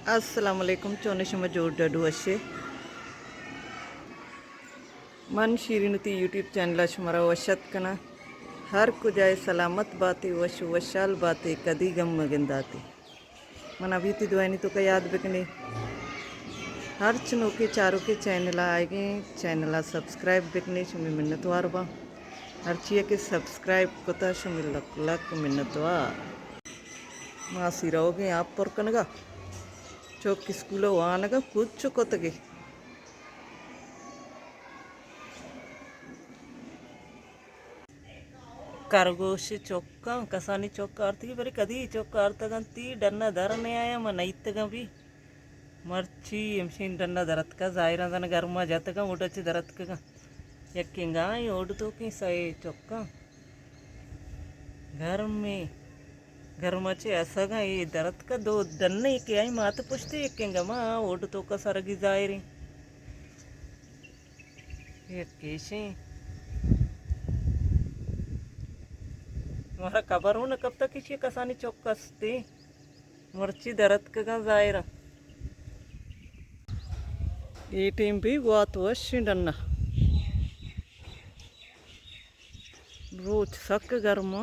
अस्सलामुअलैकुम चोने शमा जोड़ डडू अशे मन शीरीनती यूट्यूब चैनल शुमारा वशत कना हर कुजाए सलामत बातें वश वशाल बातें कदी गम मगिंदाती मन अभी ती दुआनी तो का याद बेकने हर चनो के चारों के चैनल आएगे चैनल सब्सक्राइब बेकने शुमी मिन्नत वारबा हर चीज़ के सब्सक्राइब कोता शुमी लक लक मिन्नत वार मासी रहोगे आप पर कनगा चौक स्कूल वानगा कुछ कोतगे करगोश चौका कसानी चौका आरती बरे कदी चौका आरतगंती डन्ना धरने आया मन इतगा भी मर्ची एमशीन डन्ना धरत का जायरा दन गर्मा जातगा उडच धरत का यक्केंगा ओडतो की सए चौका घर में ऐसा गा ये धरत का दो डन्ने के आई मात पुछते यक्केंगा माँ ओडतो का सरगी जायरी यक्केशे हमारा खबर हो न कब तक इसी कसानी चौकसते मर्ची दरद का जायरा ये टाइम भी बहुत वशिंडन्ना रोज सक गर्म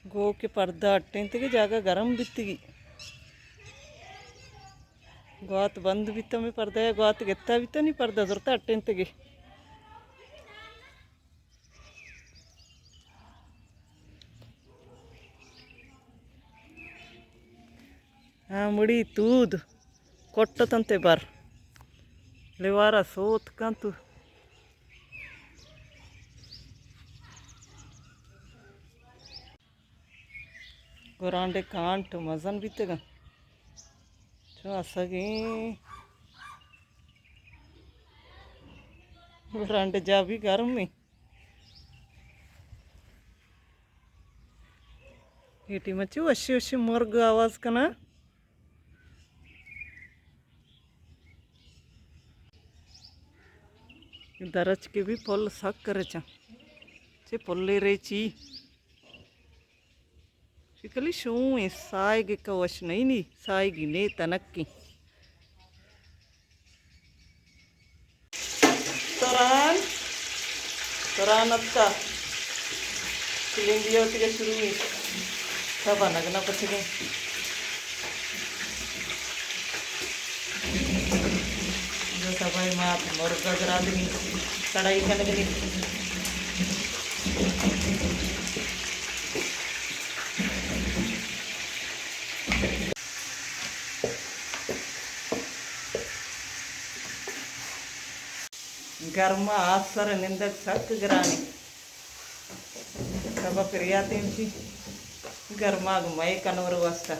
गो के पर्दा अट्टे के जागा गरम बित्तिगी गोत बंद बित्ता में पर्दा है गोत गेत्ता बित्ता नहीं पर्दा जरता अट्टे तेगे हाँ मुड़ी तूद कोट्टतंते बार लेवारा सोत कंतु गोरांडे कांट मजन बित्तेगा जो असगे गोरांडे जा भी गर्म में एटी मची वशी वशी मोर्ग आवाज कना दरच के भी पोल सक करे चे पोल्ले रे ची शिकली शू सायगे का वश नहीं सायगी ने तनक्की तोरान तोरान अत्ता फिलिंग होती शुरू हुई सब नगना पछगे जो सबाई मात मुर्गा जरा दी कढ़ाई का लगनी गर्मा आसर निंदक सक गिरानी सब फिरियाती गर्मा मय कनवर वस्ता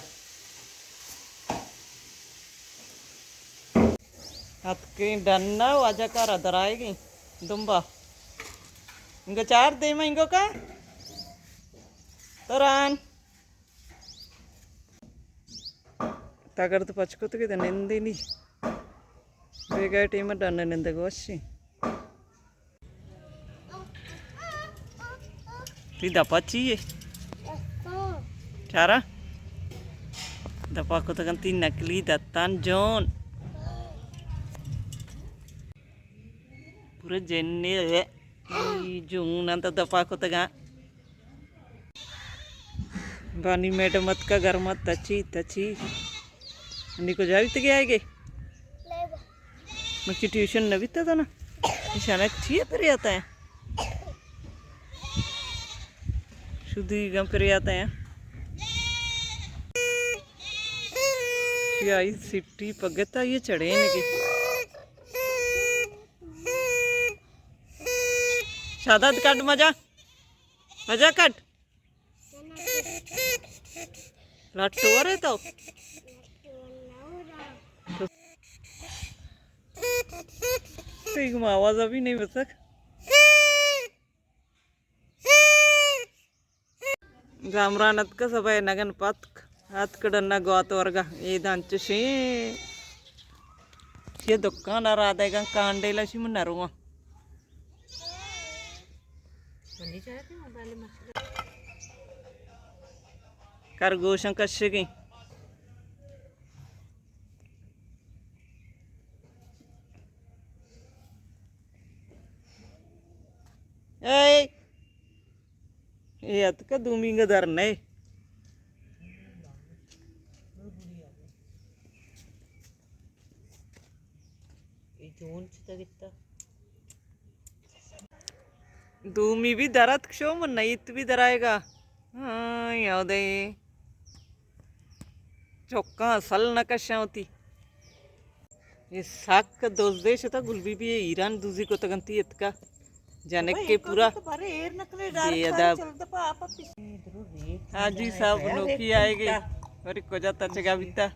अतके डन्ना वाजकार अदराएगी दुम्बा इंगो चार दे मैं इंगो का तोरान तगर तो पचको तो किधर निंदी नहीं बेगा टीम डन्ना निंदक वशी ती दपा चाहिए चारा दपा को तक ती नकली दत्तान जोन पूरे जन्ने जून तो दपा को तक बानी मैडम का घर मत तची तची को जावी तक आएगे मुझे ट्यूशन न भी था ना निशाना अच्छी है फिर आता है शुद्ध गम फिर आता है आई सिटी पगता ये चढ़े इनके शादात कट मजा मजा कट लट्टू है तो आवाज अभी नहीं बसक जामरानत का सब नगन पत्क हाथ कड़ना गोत वर्ग ये दांचशी ये दुकान राधेगा कांडेला शिमनारुआ खरगोशं कश्य गई ये अतका दूमिंग धरने दूमी भी दरत शो मन नहीं भी दराएगा हाँ याद है चौका असल नकशा होती ये साक दोस्त देश था गुलबी भी ये ईरान दूसरी को तगंती इतका जाने के पूरा आज ही सब नौकी आएगी और को जाता चगा बीता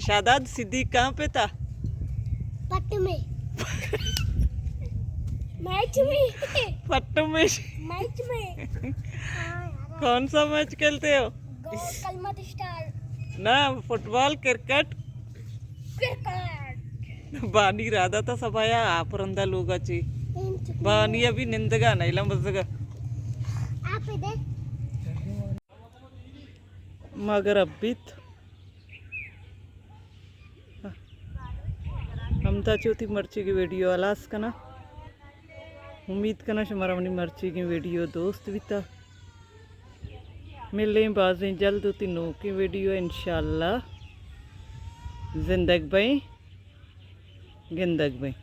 शादाद सिद्दीक कहाँ पे था पट्ट में मैच में मैच में कौन सा मैच खेलते हो कलमत स्टार ना फुटबॉल क्रिकेट बानी राधा था सभाया आपरंदा लोगाची बानी अभी निंदगा नहीं लंबसगा आप इधर मगर अबित हम था चौथी मर्ची की वीडियो अलास कना उम्मीद करना हमारा अपनी मर्ची की वीडियो दोस्त भी था मिल रही बाजें जल्द होती नो की वीडियो इंशाल्लाह जिंदगी भाई गिंदग भाई।